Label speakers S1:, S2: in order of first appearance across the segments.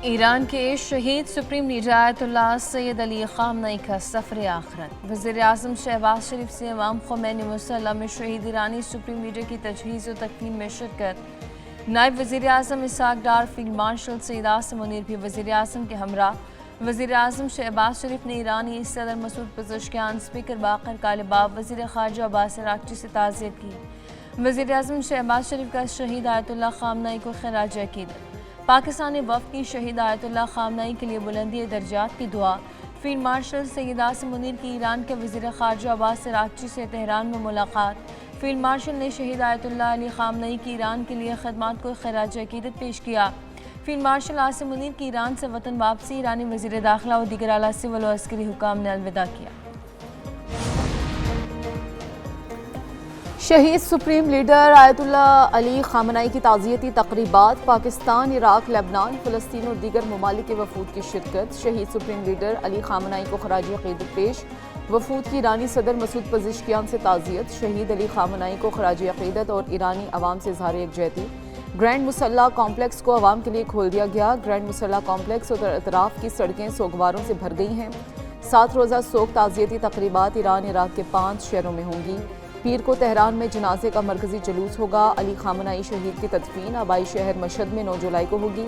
S1: Iran के शहीद supreme leader Ayatollah Sayyid Ali Khamenei का सफ़र आखिरत। वज़ीर-ए-आज़म शहबाज शरीफ से इमाम ख़ुमैनी मुसल्ला में शहीद ईरानी सुप्रीम लीडर की तजहीज़ व तकफीन में शिरकत। नायब वज़ीर-ए-आज़म इसहाक़ डार, फील्ड मार्शल सईद आसिम मुनीर भी वज़ीर-ए-आज़म के हमरा। वज़ीर-ए-आज़म शहबाज शरीफ ने ईरानी सदर मसूद पज़ेश्कियान, स्पीकर बाक़र कालिबाफ, वज़ीर ख़ारजा अब्बास अराग़ची से ताज़ियत की। वज़ीर-ए-आज़म शहबाज शरीफ का शहीद आयतुल्लाह ख़ामनई को ख़िराज अक़ीदत। पाकिस्तानी वफ़द की शहीद आयतुल्लाह ख़ामनई के लिए बुलंदी दर्जात की दुआ। फील्ड मार्शल सईद आसिम मुनीर की ईरान के वज़ीर ख़ारजा अब्बास अराग़ची से तेहरान में मुलाकात। फील्ड मार्शल ने शहीद आयतुल्लाह अली ख़ामनई की ईरान के लिए खदमात को ख़िराज अक़ीदत पेश किया। फील्ड मार्शल आसिम मुनीर की ईरान से वतन वापसी। ईरानी वज़ीर दाखिला और दीगर आला सिविल और अस्करी हुकाम ने अलविदा किया।
S2: शहीद सुप्रीम लीडर आयतुल्लाह अली ख़ामनई की ताज़ियती तक़रीबात। पाकिस्तान, इराक़, लेबनान, फ़लस्तीन और दीगर ममालिक के वफ़ूद की शिरकत। शहीद सुप्रीम लीडर अली ख़ामनई को ख़राज अक़ीदत पेश। वफ़ूद की ईरानी सदर मसूद पज़ेश्कियान से ताज़ियत। शहीद अली ख़ामनई को ख़राज अक़ीदत और ईरानी अवाम से इज़हार यकजहती। ग्रैंड मुसल्ला कॉम्प्लेक्स को अवाम के लिए खोल दिया गया। ग्रैंड मुसल्ला कॉम्प्लेक्स और अतराफ़ की सड़कें सोगवारों से भर गई हैं। 7 रोज़ा सोग ताज़ियती तक़रीबात ईरान, इराक़ के 5 शहरों में होंगी। पीर को तेहरान में जनाजे का मरकजी जुलूस होगा। अली ख़ामनई शहीद की तदफीन आबाई शहर मशहद में 9 जुलाई को होगी।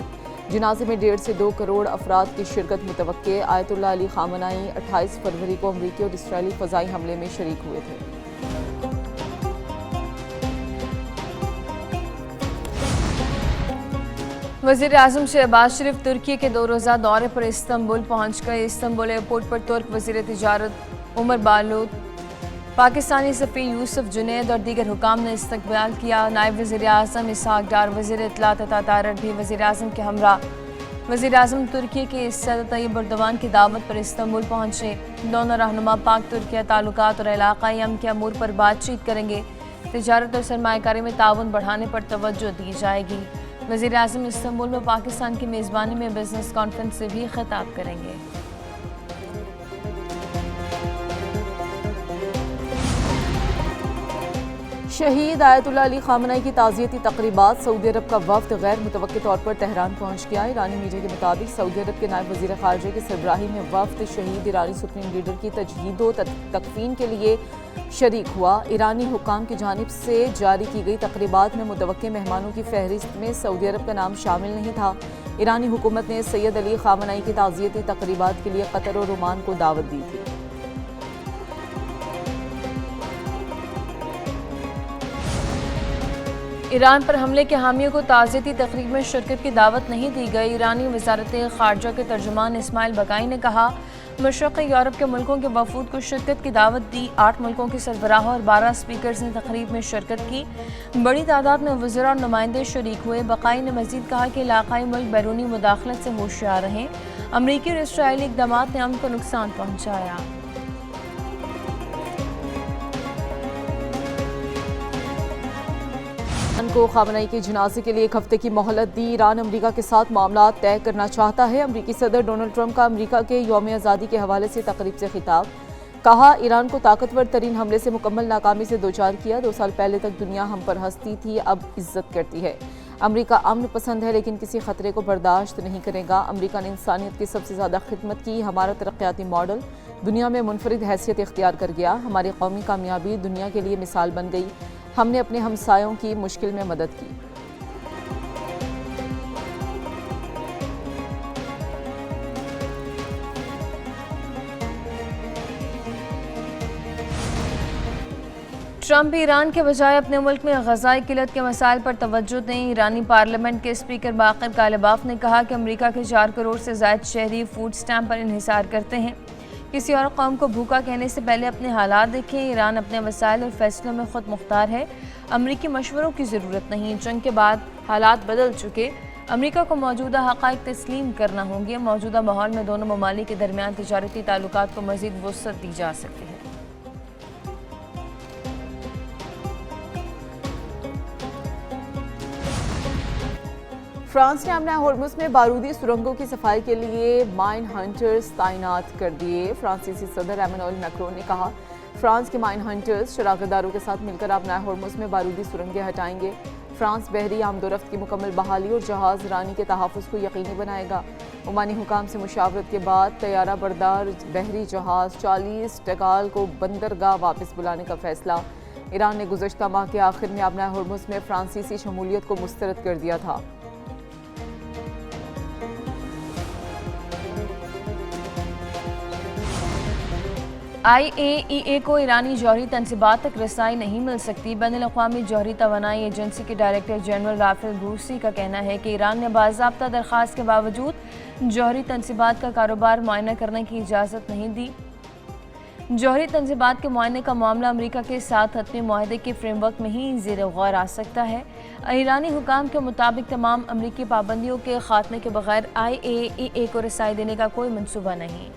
S2: जनाजे में 1.5 से 2 करोड़ अफराद की शिरकत मुतवक्के। आयतुल्लाह अली ख़ामनई 28 फरवरी को अमरीकी और इसराइली फ़ज़ाई हमले में शरीक हुए थे।
S1: वज़ीर-ए-आज़म शहबाज शरीफ तुर्की के 2 रोज़ा दौरे पर इस्तंबुल पहुँच गए। इस्तंबुल एयरपोर्ट पर तुर्क वज़ीर तिजारत उमर बालूद, पाकिस्तानी सफ़ीर यूसुफ जुनैद और दीगर हुकाम ने इस्तकबाल किया। नायब वज़ीर-ए-आज़म इसहाक़ डार, वज़ीर इत्तलात अता तारड़ भी वज़ीर-ए-आज़म के हमरा। वज़ीर-ए-आज़म तुर्की के सदर तैयब एर्दोगान की दावत पर इस्तंबुल पहुँचे। दोनों रहनुमा पाक तुर्किया ताल्लुकात और इलाक़ाई अमन के अमूर पर बातचीत करेंगे। तिजारत और सरमायाकारी में ताउन बढ़ाने पर तवज्जो दी जाएगी। वज़ीर-ए-आज़म इस्तंबुल में पाकिस्तान की मेज़बानी में बिजनेस कॉन्फ्रेंस से भी खिताब करेंगे।
S2: शहीद आयतुल्लाह अली ख़ामनई की ताज़ियती तक़रीबात। सऊदी अरब का वफ़द गैर मुतवक्के तौर पर तेहरान पहुँच गया। ईरानी मीडिया के मुताबिक सऊदी अरब के नायब वज़ीर ख़ारजा की सरबराही में वफ़द शहीद ईरानी सुप्रीम लीडर की तजहीद व तकफीन के लिए शरीक हुआ। ईरानी हुकाम की जानिब से जारी की गई तक़रीबात में मुतवक्के मेहमानों की फहरिस्त में सऊदी अरब का नाम शामिल नहीं था। ईरानी हुकूमत ने सैयद अली ख़ामनई की ताज़ियती तक़रीबात के लिए कतर और ओमान को दावत दी थी।
S1: ईरान पर हमले के हामियों को ताज़ियती तकरीब में शिरकत की दावत नहीं दी गई। ईरानी वज़ारत ख़ारजा के तर्जुमान इस्माइल बकाई ने कहा, मशरक़ी यूरोप के मुल्कों के वफ़ूद को शिरकत की दावत दी। 8 मुल्कों के सरबराहों और 12 स्पीकर्स ने तकरीब में शिरकत की। बड़ी तादाद में वज़रा और नुमाइंदे शरीक हुए। बकाई ने मज़ीद कहा कि इलाक़ाई मुल्क बैरूनी मुदाखलत से होशियार रहें। अमरीकी और इसराइली इक़दामात ने अमन को नुकसान पहुँचाया।
S2: को ख़ामनई के जनाजे के लिए 1 हफ्ते की मोहलत दी। ईरान अमरीका के साथ मामला तय करना चाहता है। अमरीकी सदर डोनाल्ड ट्रंप का अमरीका के यौम आज़ादी के हवाले से तकरीब से खिताब। कहा, ईरान को ताकतवर तरीन हमले से मुकम्मल नाकामी से दोचार किया। 2 साल पहले तक दुनिया हम पर हंसती थी, अब इज्जत करती है। अमरीका अमन पसंद है लेकिन किसी खतरे को बर्दाश्त नहीं करेगा। अमरीका ने इंसानियत की सबसे ज़्यादा खिदमत की। हमारा तरक्याती मॉडल दुनिया में मुनफरिद हैसियत इख्तियार कर गया। हमारी कौमी कामयाबी दुनिया के लिए मिसाल बन गई। हमने अपने हमसायों की मुश्किल में मदद की।
S1: ट्रंप ईरान के बजाय अपने मुल्क में ग़ज़ाई किल्लत के मसाइल पर तवज्जो दें। ईरानी पार्लियामेंट के स्पीकर बाक़र कालिबाफ ने कहा कि अमरीका के 4 करोड़ से ज़ायद शहरी फूड स्टैम्प पर इन्हिसार करते हैं। किसी और कौम को भूखा कहने से पहले अपने हालात देखें। ईरान अपने वसाइल और फैसलों में खुद मुख्तार है। अमरीकी मशवरों की ज़रूरत नहीं। जंग के बाद हालात बदल चुके। अमरीका को मौजूदा हक़ाइक़ तस्लीम करना होंगे। मौजूदा माहौल में दोनों ममालिक के दरमियान तिजारती ताल्लुकात को मज़ीद वुसअत दी जा सकती है।
S2: फ्रांस ने अपने होर्मुज़ में बारूदी सुरंगों की सफाई के लिए माइन हंटर्स तैनात कर दिए। फ्रांसीसी सदर एमेनुएल मैक्रोन ने कहा, फ्रांस के माइन हंटर्स शराकतदारों के साथ मिलकर अपना होर्मुज़ में बारूदी सुरंगें हटाएंगे। फ्रांस बहरी आमदोरफ्त की मुकम्मल बहाली और जहाज़ रानी के तहफ़्फ़ुज़ को यकीनी बनाएगा। ओमानी हुकाम से मुशावरत के बाद तैयारा बरदार बहरी जहाज 40 टगाल को बंदरगाह वापस बुलाने का फैसला। ईरान ने गुज़श्ता माह के आखिर में अपना हुर्मुज़ में फ्रांसीसी शमूलियत को मुस्तरद कर दिया था।
S1: IAEA को ईरानी जौहरी तनसीबात तक रसाई नहीं मिल सकती। बैनुल-अक़वामी जौहरी तवानाई एजेंसी के डायरेक्टर जनरल राफेल ग्रोसी का कहना है कि ईरान ने बाज़ाब्ता दरख्वास्त के बावजूद जौहरी तनसीबात का कारोबार मुआयना करने की इजाज़त नहीं दी। जौहरी तनसीबात के मुआयने का मामला अमरीका के साथ हतमी मुआहदे के फ्रेमवर्क में ही ज़ेर गौर आ सकता है। ईरानी हुकाम के मुताबिक तमाम अमरीकी पाबंदियों के खात्मे के बगैर IAEA को रसाई देने का कोई मनसूबा नहीं।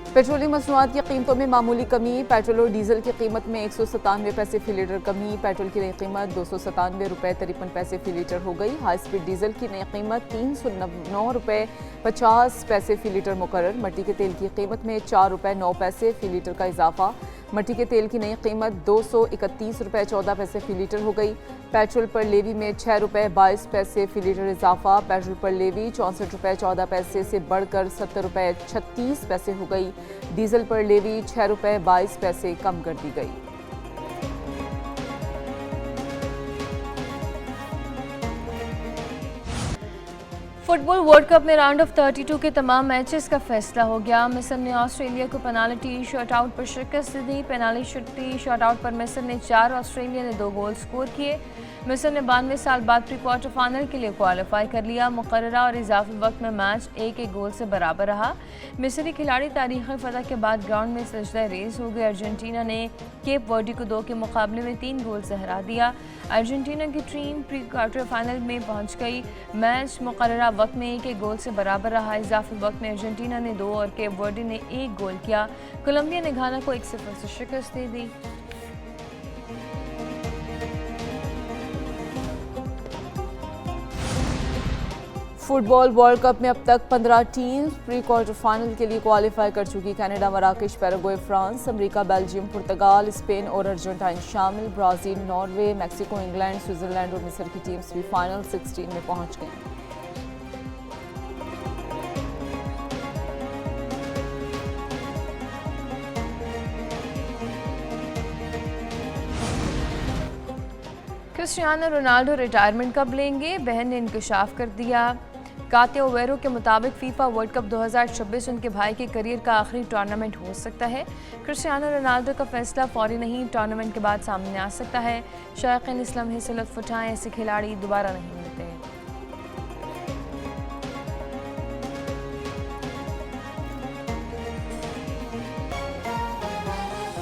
S2: पेट्रोलियम मसनूआत की कीमतों में मामूली कमी। पेट्रोल और डीजल की कीमत में 197 पैसे फी लीटर कमी। पेट्रोल की नई कीमत 297 रुपये 53 पैसे फी लीटर हो गई। हाई स्पीड डीजल की नई कीमत 309 रुपये 50 पैसे फी लीटर मुकर्रर। मट्टी के तेल की कीमत में 4 रुपये 9 पैसे फी लीटर का इजाफा। मट्टी के तेल की नई कीमत 231 रुपये 14 पैसे फी लीटर हो गई। पेट्रोल पर लेवी में 6 रुपये 22 पैसे फी लीटर इजाफा। पेट्रोल पर लेवी 64 रुपये 14 पैसे से बढ़कर 70 रुपये 36 पैसे हो गई। डीजल पर लेवी 6 रुपये 22 पैसे कम कर दी गई।
S1: फुटबॉल वर्ल्ड कप में राउंड ऑफ 32 के तमाम मैचेस का फैसला हो गया। मिस्र ने ऑस्ट्रेलिया को पेनाल्टी शॉटआउट पर शिकस्त दी। पेनाल्टी शॉटआउट पर मिस्र ने 4, ऑस्ट्रेलिया ने 2 गोल स्कोर किए। मिस्र ने 92 साल बाद प्री क्वार्टर फाइनल के लिए क्वालिफाई कर लिया। मुकर्ररा और इजाफी वक्त में मैच 1-1 गोल से बराबर रहा। मिस्री खिलाड़ी तारीखी फतह के बाद ग्राउंड में सजदा रेज हो गए। अर्जेंटीना ने केप वर्डी को 2 के मुकाबले में 3 गोल से हरा दिया। अर्जेंटीना की टीम प्री क्वार्टर फाइनल में पहुंच गई। मैच मुकर्ररा वक्त में 1-1 गोल से बराबर रहा। इजाफी वक्त में अर्जेंटीना ने 2 और केप वर्डी ने 1 गोल किया। कोलंबिया ने घाना को 1-0 से शिकस्त दे दी।
S2: फुटबॉल वर्ल्ड कप में अब तक 15 टीम्स प्री क्वार्टर फाइनल के लिए क्वालिफाई कर चुकी। कनाडा, मराकश, पैराग्वे, फ्रांस, अमेरिका, बेल्जियम, पुर्तगाल, स्पेन और अर्जेंटाइन शामिल। Brazil, Norway, Mexico, England, Switzerland और मिस्र की टीम्स भी फाइनल 16 में पहुंच गईं।
S1: क्रिस्टियानो रोनाल्डो रिटायरमेंट कब लेंगे? बहन ने इंकशाफ कर दिया। काते ओवेरो के मुताबिक फीफा वर्ल्ड कप 2026 उनके भाई के करियर का आखिरी टूर्नामेंट हो सकता है। क्रिस्टियानो रोनाल्डो का फैसला फौरी नहीं, टूर्नामेंट के बाद सामने आ सकता है। शायकीन इस लम्हे से लुत्फ उठाएं, ऐसे खिलाड़ी दोबारा नहीं मिलेंगे।